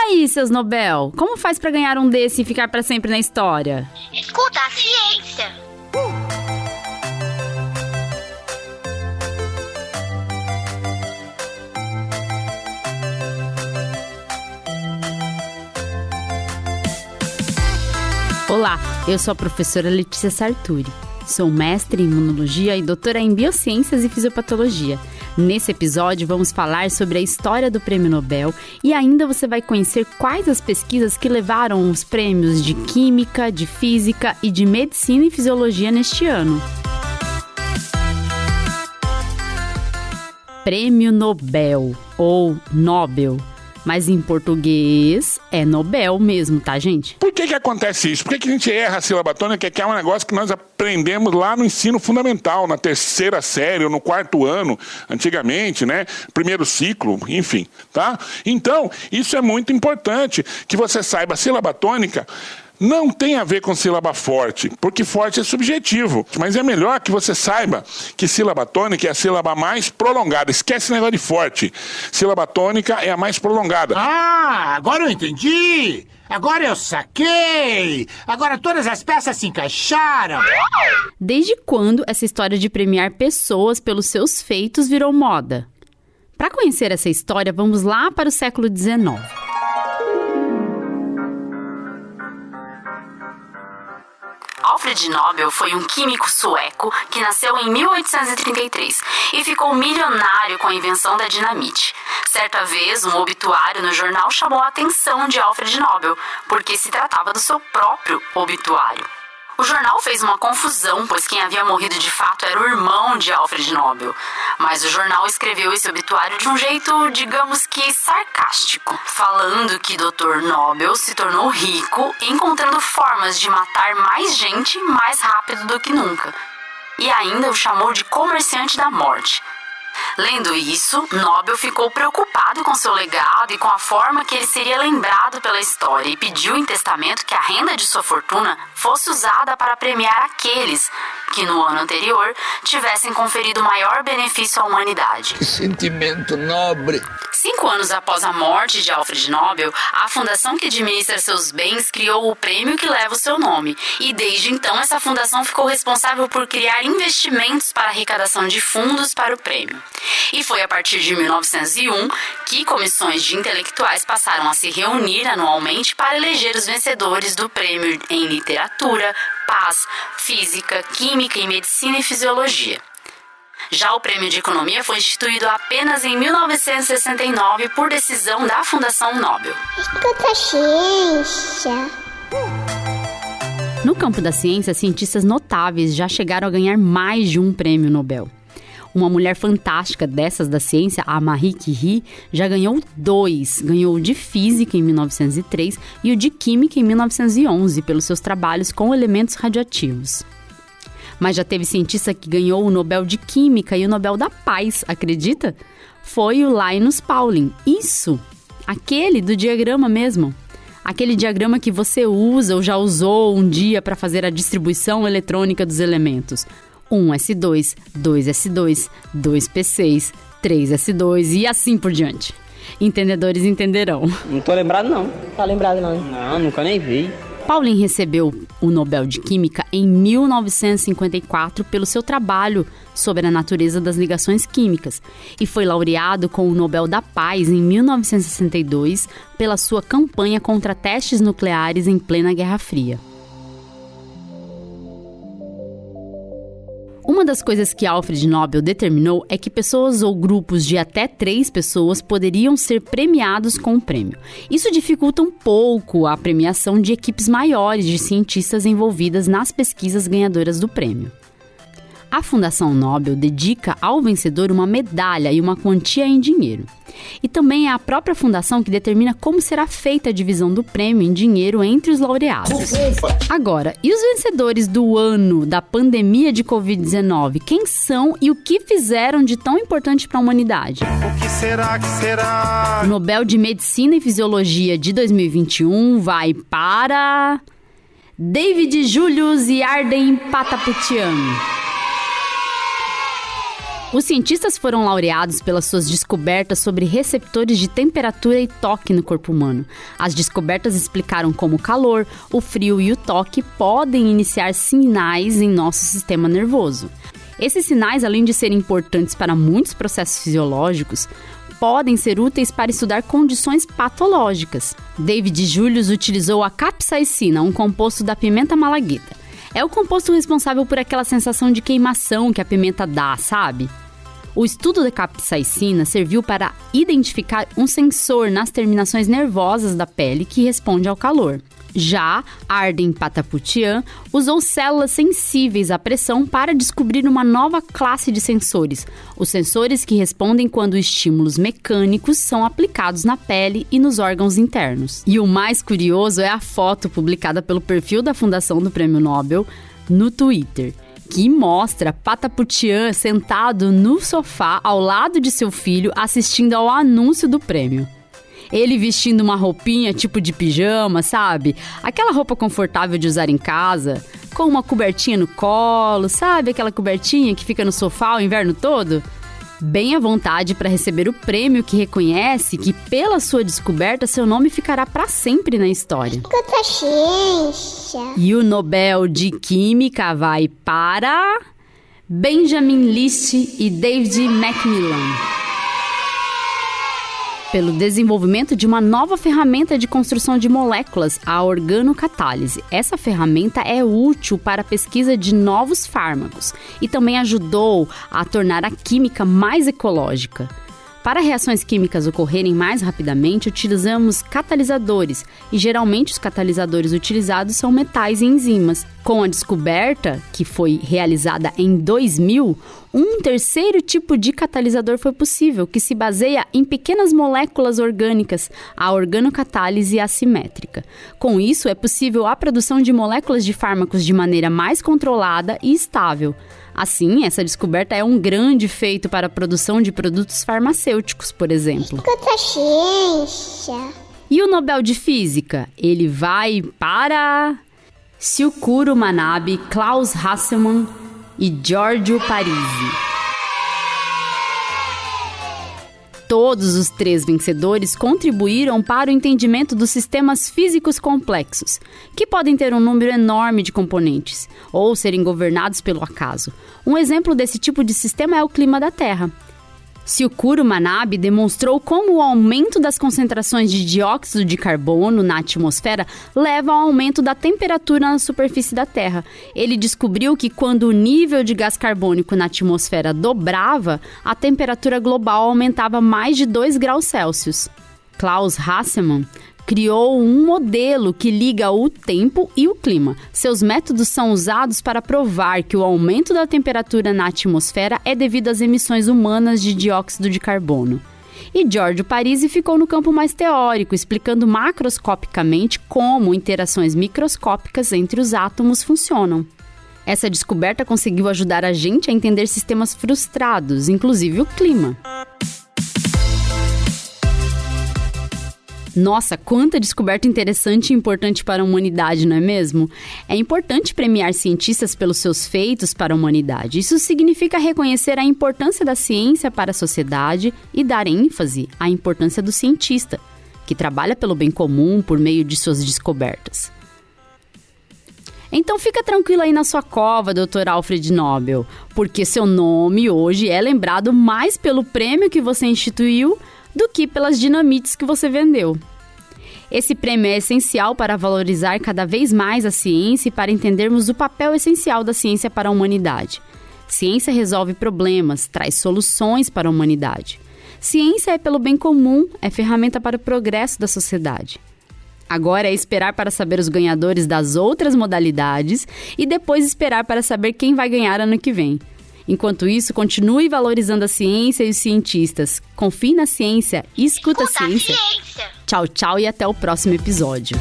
aí, seus Nobel? Como faz pra ganhar um desse e ficar pra sempre na história? Escuta a ciência. Olá, eu sou a professora Letícia Sarturi. Sou mestre em imunologia e doutora em biociências e fisiopatologia. Nesse episódio, vamos falar sobre a história do Prêmio Nobel e ainda você vai conhecer quais as pesquisas que levaram os prêmios de Química, de Física e de Medicina e Fisiologia neste ano. Prêmio Nobel, ou Nobel. Mas em português é Nobel mesmo, tá, gente? Por que acontece isso? Por que a gente erra a sílaba tônica, que é um negócio que nós aprendemos lá no ensino fundamental, na terceira série ou no quarto ano, antigamente, né? Primeiro ciclo, enfim, tá? Então, isso é muito importante, que você saiba a sílaba tônica. Não tem a ver com sílaba forte, porque forte é subjetivo. Mas é melhor que você saiba que sílaba tônica é a sílaba mais prolongada. Esquece esse negócio de forte. Sílaba tônica é a mais prolongada. Ah, agora eu entendi! Agora eu saquei! Agora todas as peças se encaixaram! Desde quando essa história de premiar pessoas pelos seus feitos virou moda? Para conhecer essa história, vamos lá para o século XIX. Alfred Nobel foi um químico sueco que nasceu em 1833 e ficou milionário com a invenção da dinamite. Certa vez, um obituário no jornal chamou a atenção de Alfred Nobel, porque se tratava do seu próprio obituário. O jornal fez uma confusão, pois quem havia morrido de fato era o irmão de Alfred Nobel. Mas o jornal escreveu esse obituário de um jeito, digamos que sarcástico, falando que Dr. Nobel se tornou rico, encontrando formas de matar mais gente mais rápido do que nunca. E ainda o chamou de comerciante da morte. Lendo isso, Nobel ficou preocupado com seu legado e com a forma que ele seria lembrado pela história e pediu em testamento que a renda de sua fortuna fosse usada para premiar aqueles que no ano anterior tivessem conferido maior benefício à humanidade. Que sentimento nobre! 5 anos após a morte de Alfred Nobel, a fundação que administra seus bens criou o prêmio que leva o seu nome. E desde então, essa fundação ficou responsável por criar investimentos para a arrecadação de fundos para o prêmio. E foi a partir de 1901 que comissões de intelectuais passaram a se reunir anualmente para eleger os vencedores do prêmio em literatura, paz, física, química e medicina e fisiologia. Já o prêmio de economia foi instituído apenas em 1969 por decisão da Fundação Nobel. Escuta a ciência. No campo da ciência, cientistas notáveis já chegaram a ganhar mais de um prêmio Nobel. Uma mulher fantástica dessas da ciência, a Marie Curie, já ganhou 2. Ganhou o de Física em 1903 e o de Química em 1911 pelos seus trabalhos com elementos radioativos. Mas já teve cientista que ganhou o Nobel de Química e o Nobel da Paz, acredita? Foi o Linus Pauling. Isso! Aquele do diagrama mesmo. Aquele diagrama que você usa ou já usou um dia para fazer a distribuição eletrônica dos elementos. 1s2, 2s2, 2p6, 3s2 e assim por diante. Entendedores entenderão. Não tô lembrado não. Tá lembrado não? Não, nunca nem vi. Pauling recebeu o Nobel de Química em 1954 pelo seu trabalho sobre a natureza das ligações químicas e foi laureado com o Nobel da Paz em 1962 pela sua campanha contra testes nucleares em plena Guerra Fria. Uma das coisas que Alfred Nobel determinou é que pessoas ou grupos de até 3 pessoas poderiam ser premiados com um prêmio. Isso dificulta um pouco a premiação de equipes maiores de cientistas envolvidas nas pesquisas ganhadoras do prêmio. A Fundação Nobel dedica ao vencedor uma medalha e uma quantia em dinheiro. E também é a própria fundação que determina como será feita a divisão do prêmio em dinheiro entre os laureados. Agora, e os vencedores do ano da pandemia de Covid-19? Quem são e o que fizeram de tão importante para a humanidade? O que será, que será? O Nobel de Medicina e Fisiologia de 2021 vai para David Julius e Arden Pataputian. Os cientistas foram laureados pelas suas descobertas sobre receptores de temperatura e toque no corpo humano. As descobertas explicaram como o calor, o frio e o toque podem iniciar sinais em nosso sistema nervoso. Esses sinais, além de serem importantes para muitos processos fisiológicos, podem ser úteis para estudar condições patológicas. David Julius utilizou a capsaicina, um composto da pimenta malagueta. É o composto responsável por aquela sensação de queimação que a pimenta dá, sabe? O estudo da capsaicina serviu para identificar um sensor nas terminações nervosas da pele que responde ao calor. Já Arden Pataputian usou células sensíveis à pressão para descobrir uma nova classe de sensores, os sensores que respondem quando estímulos mecânicos são aplicados na pele e nos órgãos internos. E o mais curioso é a foto publicada pelo perfil da Fundação do Prêmio Nobel no Twitter, que mostra Pataputian sentado no sofá ao lado de seu filho assistindo ao anúncio do prêmio. Ele vestindo uma roupinha tipo de pijama, sabe? Aquela roupa confortável de usar em casa, com uma cobertinha no colo, sabe? Aquela cobertinha que fica no sofá o inverno todo? Bem à vontade para receber o prêmio que reconhece que, pela sua descoberta, seu nome ficará para sempre na história. Quanta ciência! E o Nobel de Química vai para Benjamin List e David Macmillan, pelo desenvolvimento de uma nova ferramenta de construção de moléculas, a organocatálise. Essa ferramenta é útil para a pesquisa de novos fármacos e também ajudou a tornar a química mais ecológica. Para reações químicas ocorrerem mais rapidamente, utilizamos catalisadores, e geralmente os catalisadores utilizados são metais e enzimas. Com a descoberta, que foi realizada em 2000, um terceiro tipo de catalisador foi possível, que se baseia em pequenas moléculas orgânicas, a organocatálise assimétrica. Com isso, é possível a produção de moléculas de fármacos de maneira mais controlada e estável. Assim, essa descoberta é um grande feito para a produção de produtos farmacêuticos, por exemplo. Quanta ciência! E o Nobel de Física? Ele vai para Syukuro Manabe, Klaus Hasselmann e Giorgio Parisi. Todos os 3 vencedores contribuíram para o entendimento dos sistemas físicos complexos, que podem ter um número enorme de componentes, ou serem governados pelo acaso. Um exemplo desse tipo de sistema é o clima da Terra. Syukuro Manabe demonstrou como o aumento das concentrações de dióxido de carbono na atmosfera leva ao aumento da temperatura na superfície da Terra. Ele descobriu que quando o nível de gás carbônico na atmosfera dobrava, a temperatura global aumentava mais de 2 graus Celsius. Klaus Hasselmann criou um modelo que liga o tempo e o clima. Seus métodos são usados para provar que o aumento da temperatura na atmosfera é devido às emissões humanas de dióxido de carbono. E Giorgio Parisi ficou no campo mais teórico, explicando macroscopicamente como interações microscópicas entre os átomos funcionam. Essa descoberta conseguiu ajudar a gente a entender sistemas frustrados, inclusive o clima. Nossa, quanta descoberta interessante e importante para a humanidade, não é mesmo? É importante premiar cientistas pelos seus feitos para a humanidade. Isso significa reconhecer a importância da ciência para a sociedade e dar ênfase à importância do cientista, que trabalha pelo bem comum por meio de suas descobertas. Então fica tranquilo aí na sua cova, Dr. Alfred Nobel, porque seu nome hoje é lembrado mais pelo prêmio que você instituiu do que pelas dinamites que você vendeu. Esse prêmio é essencial para valorizar cada vez mais a ciência e para entendermos o papel essencial da ciência para a humanidade. Ciência resolve problemas, traz soluções para a humanidade. Ciência é pelo bem comum, é ferramenta para o progresso da sociedade. Agora é esperar para saber os ganhadores das outras modalidades e depois esperar para saber quem vai ganhar ano que vem. Enquanto isso, continue valorizando a ciência e os cientistas. Confie na ciência e escuta a ciência. Tchau, tchau e até o próximo episódio.